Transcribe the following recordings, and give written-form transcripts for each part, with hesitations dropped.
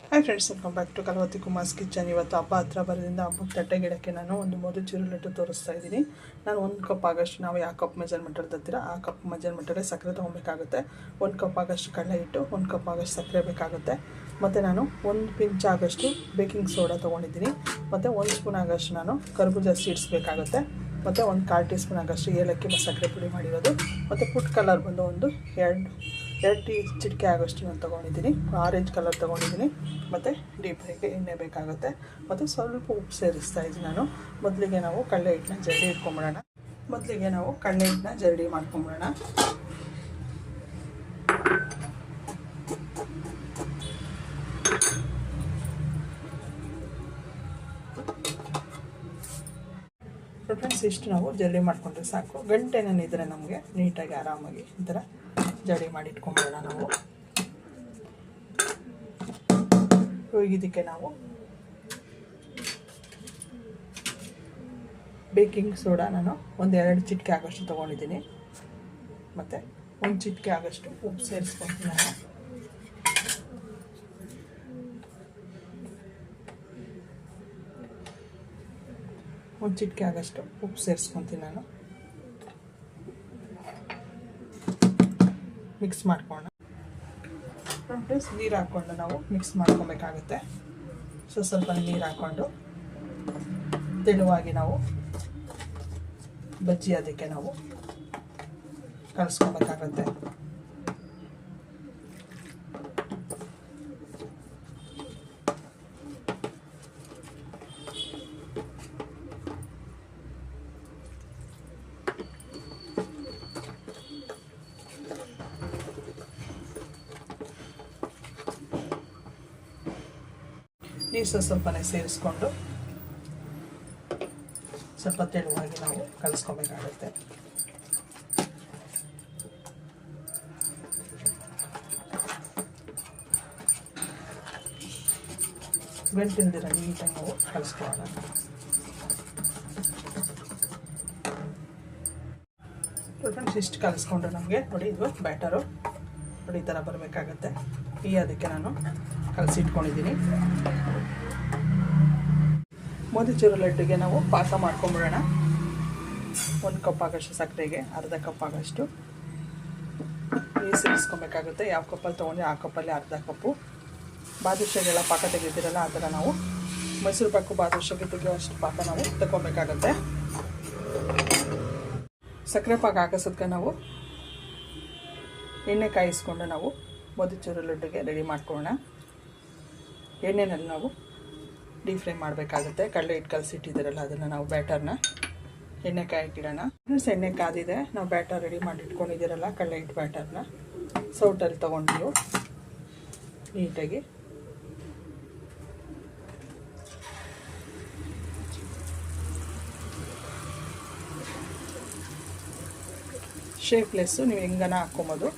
Hi friends, welcome back to Kalavathi Kumar's kitchen. ಇವತ್ತು ಹಬ್ಬ ಹತ್ರ ಬರೋದ್ರಿಂದ ಹಬ್ಬಕ್ಕೆ ತಟ್ಟೆ ಗಿಡಕ್ಕೆ ನಾನು ಒಂದು ಮೋತಿಚೂರು ಲಡ್ಡು ತೋರಿಸ್ತಾ ಇದ್ದೀನಿ. ನಾನು 1 ಕಪ್ ಆಗೋಷ್ಟು, ನಾವು ಯಾವ ಕಪ್ ಮೆಜರ್ಮೆಂಟಲ್ಲಿ ತರ್ತೀರ ಆ ಕಪ್ ಮೆಜರ್ಮೆಂಟಲ್ಲೇ ಸಕ್ಕರೆ ತೊಗೊಬೇಕಾಗುತ್ತೆ. 1 ಕಪ್ ಆಗೋಷ್ಟು ಕಡಲೆ ಹಿಟ್ಟು, 1 ಕಪ್ ಆಗೋಷ್ಟು ಸಕ್ಕರೆ ಬೇಕಾಗುತ್ತೆ. ಮತ್ತು ನಾನು 1 ಪಿಂಚ್ ಆಗೋಷ್ಟು ಬೇಕಿಂಗ್ ಸೋಡಾ ತೊಗೊಂಡಿದ್ದೀನಿ. ಮತ್ತು 1 ಸ್ಪೂನ್ ಆಗೋಷ್ಟು ನಾನು ಕರ್ಬೂಜ ಸೀಡ್ಸ್ ಬೇಕಾಗುತ್ತೆ. ಮತ್ತು 1/4 ಟೀ ಸ್ಪೂನ್ ಆಗೋಷ್ಟು ಏಲಕ್ಕಿ ಮತ್ತು ಸಕ್ಕರೆ ಪುಡಿ ಮಾಡಿರೋದು. ಮತ್ತು ಫುಡ್ ಕಲರ್ ಬಂದು ಒಂದು 2 ಟೀ ಚಿಟಿಕೆ ಆಗೋಷ್ಟು ನಾನು ತೊಗೊಂಡಿದ್ದೀನಿ. ಆರೆಂಜ್ ಕಲರ್ ತೊಗೊಂಡಿದ್ದೀನಿ. ಮತ್ತು ಡೀಪ್ ಫ್ರೈಗೆ ಎಣ್ಣೆ ಬೇಕಾಗುತ್ತೆ. ಮತ್ತು ಸ್ವಲ್ಪ ಉಪ್ಪು ಸೇರಿಸ್ತಾ ಇದ್ದೀನಿ ನಾನು. ಮೊದಲಿಗೆ ನಾವು ಕಡಲೆ ಹಿಟ್ಟನ್ನ ಜರಡಿ ಮಾಡ್ಕೊಂಬಿಡೋಣ. ಫ್ರೆಂಡ್ಸ್, ಇಷ್ಟು ನಾವು ಜರಡಿ ಮಾಡಿಕೊಂಡ್ರೆ ಸಾಕು. ಗಂಟೆನೇನಿದ್ರೆ ನಮಗೆ ನೀಟಾಗಿ ಆರಾಮಾಗಿ ಈ ಥರ ಜರಡಿ ಮಾಡಿ ಇಟ್ಕೊಂಬಿಡೋಣ ನಾವು. ಇದಕ್ಕೆ ನಾವು ಬೇಕಿಂಗ್ ಸೋಡಾ ನಾನು 1-2 ಚಿಟಿಕೆ ಆಗೋಷ್ಟು ತೊಗೊಂಡಿದ್ದೀನಿ. ಮತ್ತು 1 ಚಿಟಿಕೆ ಆಗೋಷ್ಟು ಉಪ್ಪು ಸೇರಿಸ್ಕೊತೀನಿ ನಾನು. ಒಂದು ಚಿಟಿಕೆ ಆಗೋಷ್ಟು ಉಪ್ಪು ಸೇರಿಸ್ಕೊತೀನಿ ನಾನು. ಮಿಕ್ಸ್ ಮಾಡ್ಕೊಳ್ಳೋಣ. ಪ್ಲಸ್ ನೀರು ಹಾಕ್ಕೊಂಡು ನಾವು ಮಿಕ್ಸ್ ಮಾಡ್ಕೊಬೇಕಾಗುತ್ತೆ. ಸ್ವಲ್ಪ ನೀರು ಹಾಕ್ಕೊಂಡು ತೆಳುವಾಗಿ ನಾವು ಬಜ್ಜಿ ಅದಕ್ಕೆ ನಾವು ಕಲಿಸ್ಕೊಬೇಕಾಗತ್ತೆ. ನೀರು ಸ್ವಲ್ಪನೇ ಸೇರಿಸ್ಕೊಂಡು ಸ್ವಲ್ಪ ತೆಳುವಾಗಿ ನಾವು ಕಲಿಸ್ಕೊಬೇಕಾಗುತ್ತೆ. ಗಂಟಿಲ್ದಿರ ನೀಟಾಗಿ ನಾವು ಕಲಿಸ್ಕೊಳ್ಳೋಣ. ಫ್ರೆಂಡ್ಸ್, ಇಷ್ಟು ಕಲಿಸ್ಕೊಂಡು ನಮಗೆ ನೋಡಿ ಇದು ಬ್ಯಾಟರು ನೋಡಿ ಈ ಥರ ಬರಬೇಕಾಗತ್ತೆ. ಅದಕ್ಕೆ ನಾನು ಕಲಸಿಟ್ಕೊಂಡಿದ್ದೀನಿ. ಮೋತಿಚೂರು ಲಡ್ಡುಗೆ ನಾವು ಪಾಕ ಮಾಡ್ಕೊಂಬಿಡೋಣ. 1 ಕಪ್ ಆಗೋಷ್ಟು ಸಕ್ಕರೆಗೆ ಅರ್ಧ ಕಪ್ ಆಗೋಷ್ಟು ನೀರು ಸೇರಿಸ್ಕೊಬೇಕಾಗುತ್ತೆ. ಯಾವ ಕಪ್ಪಲ್ಲಿ ತೊಗೊಂಡ್ರೆ ಆ ಕಪ್ಪಲ್ಲಿ ಅರ್ಧ ಕಪ್ಪು. ಬಾದುಷೆಗೆಲ್ಲ ಪಾಕ ತೆಗೆದಿರಲ್ಲ ಆ ಥರ ನಾವು ಮೈಸೂರು ಪಾಕು ಬಾದುಷೆಗೆ ತೆಗೆಯುವಷ್ಟು ಪಾಕ ನಾವು ತಗೊಬೇಕಾಗತ್ತೆ. ಸಕ್ಕರೆ ಪಾಕ ಹಾಕಿಸೋದಕ್ಕೆ ನಾವು ಎಣ್ಣೆ ಕಾಯಿಸ್ಕೊಂಡು ನಾವು ಮೋತಿಚೂರು ಲಡ್ಡುಗೆ ರೆಡಿ ಮಾಡ್ಕೊಳ್ಳೋಣ. ಎಣ್ಣೆನಲ್ಲಿ ನಾವು ಡೀಪ್ ಫ್ರೈ ಮಾಡಬೇಕಾಗುತ್ತೆ. ಕಡಲೆ ಹಿಟ್ಟು ಕಲಸಿಟ್ಟಿದ್ದೀರಲ್ಲ ಅದನ್ನು ನಾವು ಬ್ಯಾಟರ್ನ ಎಣ್ಣೆ ಕಾಯಕ್ಕಿಡೋಣ. ಎಣ್ಣೆ ಕಾದಿದೆ. ನಾವು ಬ್ಯಾಟರ್ ರೆಡಿ ಮಾಡಿ ಇಟ್ಕೊಂಡಿದ್ದೀರಲ್ಲ ಕಡಲೆ ಹಿಟ್ಟು ಬ್ಯಾಟರ್ನ ಸೌಟಲ್ಲಿ ತೊಗೊಂಡು ನೀವು ನೀಟಾಗಿ ಶೇಪ್ಲೆಸ್ಸು ನೀವು ಹೆಂಗನ ಹಾಕ್ಕೊಬೋದು.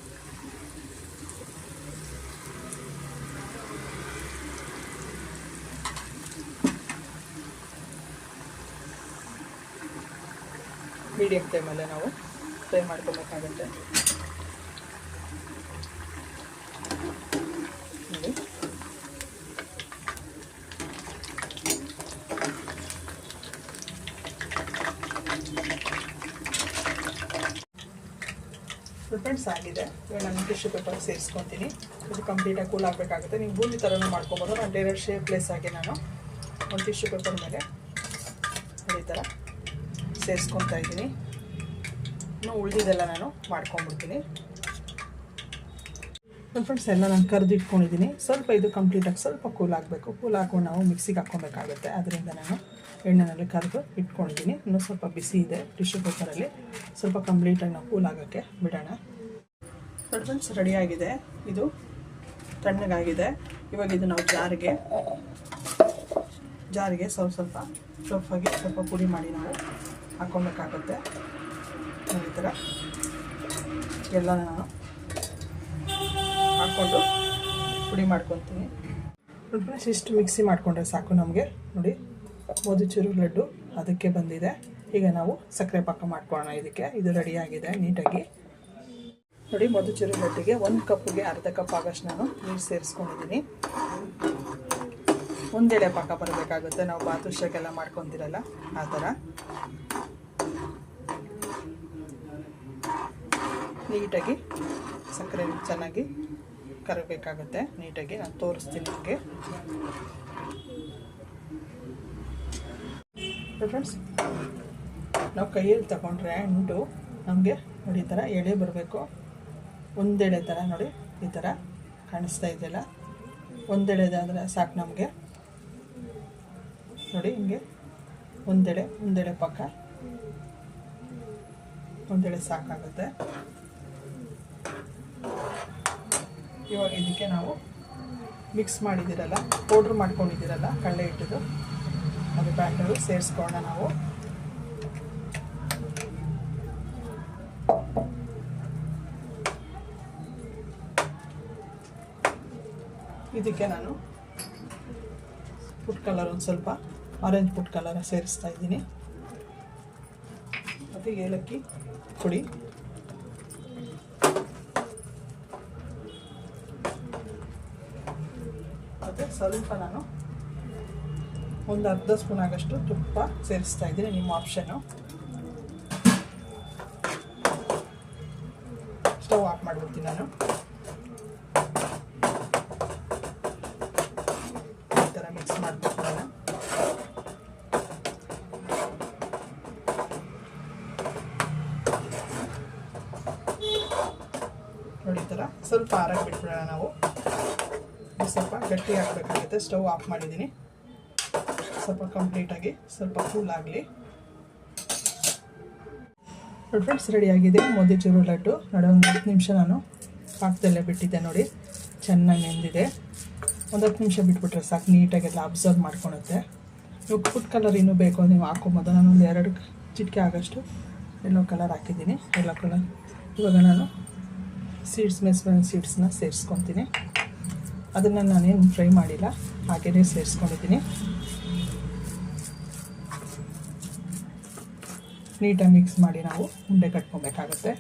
ಮೀಡಿಯಮ್ ಟೈಮಲ್ಲೇ ನಾವು ಫ್ರೈ ಮಾಡ್ಕೊಬೇಕಾಗುತ್ತೆ. ನೋಡಿ ಫ್ರೆಂಡ್ಸ್ ಆಗಿದೆ. ಇವಾಗ ನಾನು ಟಿಶ್ಯೂ ಪೇಪರ್ ಸೇರಿಸ್ಕೊತೀನಿ. ಇದು ಕಂಪ್ಲೀಟಾಗಿ ಕೂಲ್ ಆಗಬೇಕಾಗುತ್ತೆ. ನೀವು ಬೂಂದಿ ಥರನೂ ಮಾಡ್ಕೊಬೋದು. ನಾನು ಡೈರೆಕ್ಟ್ ಶೇಪ್ಲೆಸ್ ಆಗಿ ನಾನು ಒಂದು ಟಿಶ್ಯೂ ಪೇಪರ್ ಮೇಲೆ ಈ ಥರ ಸೇರಿಸ್ಕೊತಾ ಇದ್ದೀನಿ. ಇನ್ನು ಉಳಿದಿದ್ದೆಲ್ಲ ನಾನು ಮಾಡ್ಕೊಂಡ್ಬಿಡ್ತೀನಿ. ಫ್ರೆಂಡ್ಸ್, ಎಲ್ಲ ನಾನು ಕರೆದು ಇಟ್ಕೊಂಡಿದ್ದೀನಿ. ಸ್ವಲ್ಪ ಇದು ಕಂಪ್ಲೀಟಾಗಿ ಸ್ವಲ್ಪ ಕೂಲ್ ಆಗಬೇಕು. ಕೂಲ್ ಹಾಕೊಂಡು ನಾವು ಮಿಕ್ಸಿಗೆ ಹಾಕ್ಕೊಬೇಕಾಗುತ್ತೆ. ಅದರಿಂದ ನಾನು ಎಣ್ಣೆನಲ್ಲಿ ಕರೆದು ಇಟ್ಕೊಂಡಿದ್ದೀನಿ. ಇನ್ನೂ ಸ್ವಲ್ಪ ಬಿಸಿ ಇದೆ ಟಿಶ್ಯೂ ಪೇಪರಲ್ಲಿ. ಸ್ವಲ್ಪ ಕಂಪ್ಲೀಟಾಗಿ ನಾವು ಕೂಲ್ ಆಗೋಕ್ಕೆ ಬಿಡೋಣ. ಫ್ರೆಂಡ್ಸ್, ರೆಡಿಯಾಗಿದೆ. ಇದು ತಣ್ಣಗಾಗಿದೆ. ಇವಾಗ ಇದು ನಾವು ಜಾರಿಗೆ ಸ್ವಲ್ಪ ರಫಾಗಿ ಸ್ವಲ್ಪ ಪುಡಿ ಮಾಡಿ ನಾವು ಹಾಕ್ಕೊಬೇಕಾಗುತ್ತೆ. ಈ ಥರ ಎಲ್ಲ ನಾನು ಹಾಕ್ಕೊಂಡು ಪುಡಿ ಮಾಡ್ಕೊತೀನಿ. ಫ್ರೆಂಡ್ಸ್, ಇಷ್ಟು ಮಿಕ್ಸಿ ಮಾಡಿಕೊಂಡ್ರೆ ಸಾಕು ನಮಗೆ. ನೋಡಿ ಮೋತಿಚೂರು ಲಡ್ಡು ಅದಕ್ಕೆ ಬಂದಿದೆ. ಈಗ ನಾವು ಸಕ್ಕರೆ ಪಾಕ ಮಾಡ್ಕೊಳ್ಳೋಣ. ಇದು ರೆಡಿಯಾಗಿದೆ ನೀಟಾಗಿ. ನೋಡಿ ಮೋತಿಚೂರು ಲಡ್ಡುಗೆ 1 ಕಪ್ಪಿಗೆ ಅರ್ಧ ಕಪ್ ಆಗೋಷ್ಟು ನಾನು ನೀರು ಸೇರಿಸ್ಕೊಂಡಿದ್ದೀನಿ. ಒಂದೆಡೆ ಪಾಕ ಬರಬೇಕಾಗುತ್ತೆ. ನಾವು ಬಾದುಷಕ್ಕೆಲ್ಲ ಮಾಡ್ಕೊತಿರಲ್ಲ ಆ ಥರ. ನೀಟಾಗಿ ಸಕ್ಕರೆ ಚೆನ್ನಾಗಿ ಕರಗಬೇಕಾಗುತ್ತೆ. ನೀಟಾಗಿ ನಾನು ತೋರಿಸ್ತೀನಿ ನಿಮಗೆ. ಫ್ರೆಂಡ್ಸ್, ನಾವು ಕೈಯಲ್ಲಿ ತಗೊಂಡ್ರೆ ಅಂಟು ನಮಗೆ ನೋಡಿ ಈ ಥರ ಎಳೆ ಬರಬೇಕು. ಒಂದೆಳೆ ಥರ ನೋಡಿ ಈ ಥರ ಕಾಣಿಸ್ತಾ ಇದೆಯಲ್ಲ, ಒಂದೆಳೆದಾದರೆ ಸಾಕು ನಮಗೆ. ನೋಡಿ ಹಿಂಗೆ ಒಂದೆಳೆ ಪಾಕ, ಒಂದೆಳೆ ಸಾಕಾಗುತ್ತೆ. ಇವಾಗ ಇದಕ್ಕೆ ನಾವು ಮಿಕ್ಸ್ ಮಾಡಿದ್ದೀರಲ್ಲ, ಪೌಡ್ರ್ ಮಾಡ್ಕೊಂಡಿದ್ದೀರಲ್ಲ ಕಡಲೆ ಹಿಟ್ಟಿದ್ದು, ಅದು ಬ್ಯಾಟರು ಸೇರಿಸ್ಕೊಳ್ಳೋಣ ನಾವು. ಇದಕ್ಕೆ ನಾನು ಫುಡ್ ಕಲರ್ ಒಂದು ಸ್ವಲ್ಪ ಆರೆಂಜ್ ಫುಡ್ ಕಲರ್ ಸೇರಿಸ್ತಾ ಇದ್ದೀನಿ. ಮತ್ತು ಏಲಕ್ಕಿ ಪುಡಿ, ಮತ್ತು ಸ್ವಲ್ಪ ನಾನು ಒಂದು ಅರ್ಧ ಸ್ಪೂನ್ ಆಗಷ್ಟು ತುಪ್ಪ ಸೇರಿಸ್ತಾ ಇದ್ದೀನಿ. ನಿಮ್ಮ ಆಪ್ಷನ್ನು. ಸ್ಟವ್ ಆಫ್ ಮಾಡಿಬಿಡ್ತೀನಿ ನಾನು. ಈ ಥರ ಮಿಕ್ಸ್ ಮಾಡಿಬಿಟ್ಟು ನಾನು ನೋಡಿ ಈ ಥರ ಸ್ವಲ್ಪ ಆರಾಗಿ ಬಿಟ್ಬಿಡೋಣ ನಾವು. ಸ್ವಲ್ಪ ಗಟ್ಟಿ ಹಾಕಬೇಕಾಗುತ್ತೆ. ಸ್ಟವ್ ಆಫ್ ಮಾಡಿದ್ದೀನಿ. ಸ್ವಲ್ಪ ಕಂಪ್ಲೀಟಾಗಿ ಸ್ವಲ್ಪ ಕೂಲ್ ಆಗಲಿ. ಫ್ರೆಂಡ್ಸ್, ರೆಡಿಯಾಗಿದೆ ಮೋತಿಚೂರು ಲಡ್ಡು. ನೋಡಿ ಒಂದು 10 ನಿಮಿಷ ನಾನು ಪಾಕದಲ್ಲೇ ಬಿಟ್ಟಿದ್ದೆ. ನೋಡಿ ಚೆನ್ನಾಗಿ ನೆಂದಿದೆ. ಒಂದು 10 ನಿಮಿಷ ಬಿಟ್ಬಿಟ್ರೆ ಸಾಕು, ನೀಟಾಗೆಲ್ಲ ಅಬ್ಸರ್ವ್ ಮಾಡ್ಕೊಳುತ್ತೆ. ನೀವು ಫುಡ್ ಕಲರ್ ಇನ್ನೂ ಬೇಕು ನೀವು ಹಾಕೊಬೋದು. ನಾನೊಂದು 2 ಚಿಟಿಕೆ ಆಗೋಷ್ಟು ಯೆಲ್ಲೋ ಕಲರ್ ಹಾಕಿದ್ದೀನಿ. Yellow colour. ಇವಾಗ ನಾನು ಮೆಸ್ಮೆನ್ ಸೀಡ್ಸ್ನ ಸೇರಿಸ್ಕೊತೀನಿ. ಅದನ್ನು ನಾನೇನು ಫ್ರೈ ಮಾಡಿಲ್ಲ, ಹಾಗೇ ಸೇರಿಸ್ಕೊಂಡಿದ್ದೀನಿ. ನೀಟಾಗಿ ಮಿಕ್ಸ್ ಮಾಡಿ ನಾವು ಉಂಡೆ ಕಟ್ಕೊಬೇಕಾಗುತ್ತೆ.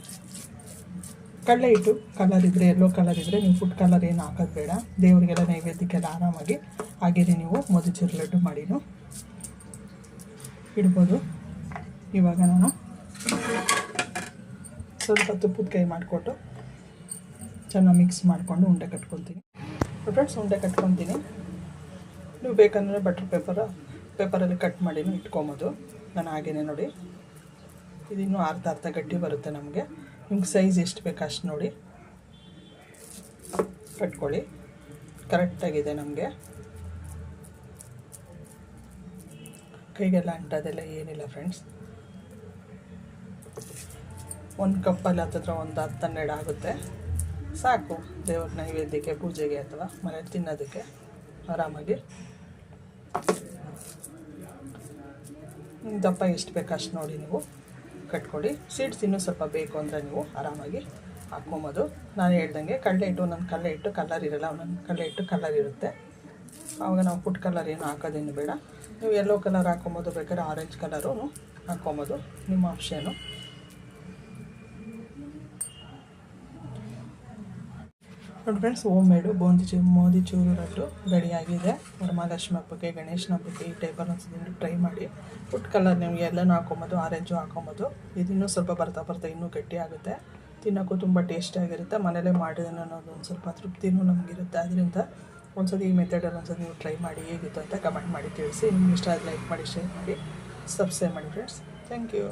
ಕಡಲೆ ಹಿಟ್ಟು ಕಲರ್ ಇದ್ದರೆ, ಯೆಲ್ಲೋ ಕಲರ್ ಇದ್ದರೆ ನೀವು ಫುಡ್ ಕಲರ್ ಏನು ಹಾಕೋದು ಬೇಡ. ದೇವರಿಗೆಲ್ಲ ನೈವೇದ್ಯಕ್ಕೆಲ್ಲ ಆರಾಮಾಗಿ ಹಾಗೆಯೇ ನೀವು ಮೋತಿಚೂರು ಲಡ್ಡು ಮಾಡಿನೂ ಇಡ್ಬೋದು. ಇವಾಗ ನಾನು ಸ್ವಲ್ಪ ತುಪ್ಪದ ಕೈ ಮಾಡಿಕೊಟ್ಟು ಚೆನ್ನಾಗಿ ಮಿಕ್ಸ್ ಮಾಡಿಕೊಂಡು ಉಂಡೆ ಕಟ್ಕೊತೀನಿ. ಫ್ರೆಂಡ್ಸ್, ಉಂಡೆ ಕಟ್ಕೊತೀನಿ. ನೀವು ಬೇಕಂದರೆ ಬಟರ್ ಪೇಪರಲ್ಲಿ ಕಟ್ ಮಾಡಿನೂ ಇಟ್ಕೊಬೋದು. ನಾನು ಹಾಗೇ ನೋಡಿ, ಇದಿನ್ನೂ ಅರ್ಧ ಗಟ್ಟಿ ಬರುತ್ತೆ ನಮಗೆ. ನಿಮ್ಗೆ ಸೈಜ್ ಎಷ್ಟು ಬೇಕು ಅಷ್ಟು ನೋಡಿ ಕಟ್ಕೊಳ್ಳಿ. ಕರೆಕ್ಟಾಗಿದೆ ನಮಗೆ. ಕೈಗೆಲ್ಲ ಅಂಟೋದೆಲ್ಲ ಏನಿಲ್ಲ ಫ್ರೆಂಡ್ಸ್. ಒಂದು ಕಪ್ಪಲ್ಲಿ ಹತ್ತಿರ ಒಂದು 10-12 ಆಗುತ್ತೆ ಸಾಕು. ದೇವ್ರ ನೈವೇದ್ಯಕ್ಕೆ, ಪೂಜೆಗೆ ಅಥವಾ ಮನೇಲಿ ತಿನ್ನೋದಕ್ಕೆ ಆರಾಮಾಗಿ. ದಪ್ಪ ಎಷ್ಟು ಬೇಕು ಅಷ್ಟು ನೋಡಿ ನೀವು ಕಟ್ಕೊಳ್ಳಿ. ಸೀಡ್ಸ್ ಇನ್ನೂ ಸ್ವಲ್ಪ ಬೇಕು ಅಂದರೆ ನೀವು ಆರಾಮಾಗಿ ಹಾಕ್ಕೊಬೋದು. ನಾನು ಹೇಳ್ದಂಗೆ ಕಡಲೆ ಹಿಟ್ಟು, ಒಂದೊಂದು ಕಡಲೆ ಹಿಟ್ಟು ಕಲರ್ ಇರೋಲ್ಲ, ಒಂದೊಂದು ಕಡಲೆ ಹಿಟ್ಟು ಕಲರ್ ಇರುತ್ತೆ. ಆವಾಗ ನಾವು ಫುಡ್ ಕಲರ್ ಏನು ಹಾಕೋದೇನು ಬೇಡ. ನೀವು ಯೆಲ್ಲೋ ಕಲರ್ ಹಾಕ್ಕೊಬೋದು, ಬೇಕಾದ್ರೆ ಆರೆಂಜ್ ಕಲರು ಹಾಕ್ಕೊಬೋದು, ನಿಮ್ಮ ಆಪ್ಷನು. ನೋಡಿ ಫ್ರೆಂಡ್ಸ್, ಹೋಮ್ ಮೇಡು ಮೋತಿಚೂರು ಲಡ್ಡು ರೆಡಿಯಾಗಿದೆ. ವರಮಹಾಲಕ್ಷ್ಮಿ ಹಬ್ಬಕ್ಕೆ, ಗಣೇಶನ ಹಬ್ಬಕ್ಕೆ ಈ ಟೈಪಲ್ಲಿ ಒಂದ್ಸಲ ಟ್ರೈ ಮಾಡಿ. ಫುಡ್ ಕಲರ್ ನೀವು ಎಲ್ಲನೂ ಹಾಕ್ಕೊಬೋದು, ಆರೆಂಜು ಹಾಕ್ಕೊಬೋದು. ಇದಿನ್ನೂ ಸ್ವಲ್ಪ ಬರ್ತಾ ಇನ್ನೂ ಗಟ್ಟಿ ಆಗುತ್ತೆ. ತಿನ್ನೋಕ್ಕೂ ತುಂಬ ಟೇಸ್ಟಿಯಾಗಿರುತ್ತೆ. ಮನೇಲೇ ಮಾಡಿದನ್ನು ಅನ್ನೋದು ಒಂದು ಸ್ವಲ್ಪ ತೃಪ್ತಿನೂ ನಮಗಿರುತ್ತೆ. ಅದರಿಂದ ಒಂದ್ಸತಿ ಈ ಮೆಥಡಲ್ಲಿ ಒಂದ್ಸತಿ ನೀವು ಟ್ರೈ ಮಾಡಿ, ಹೇಗಿತ್ತು ಅಂತ ಕಮೆಂಟ್ ಮಾಡಿ ತಿಳಿಸಿ. ನಿಮ್ಗೆ ಇಷ್ಟ ಆದರೆ ಲೈಕ್ ಮಾಡಿ, ಶೇರ್ ಮಾಡಿ, ಸಬ್ಸ್ಕ್ರೈಬ್ ಮಾಡಿ ಫ್ರೆಂಡ್ಸ್. Thank you.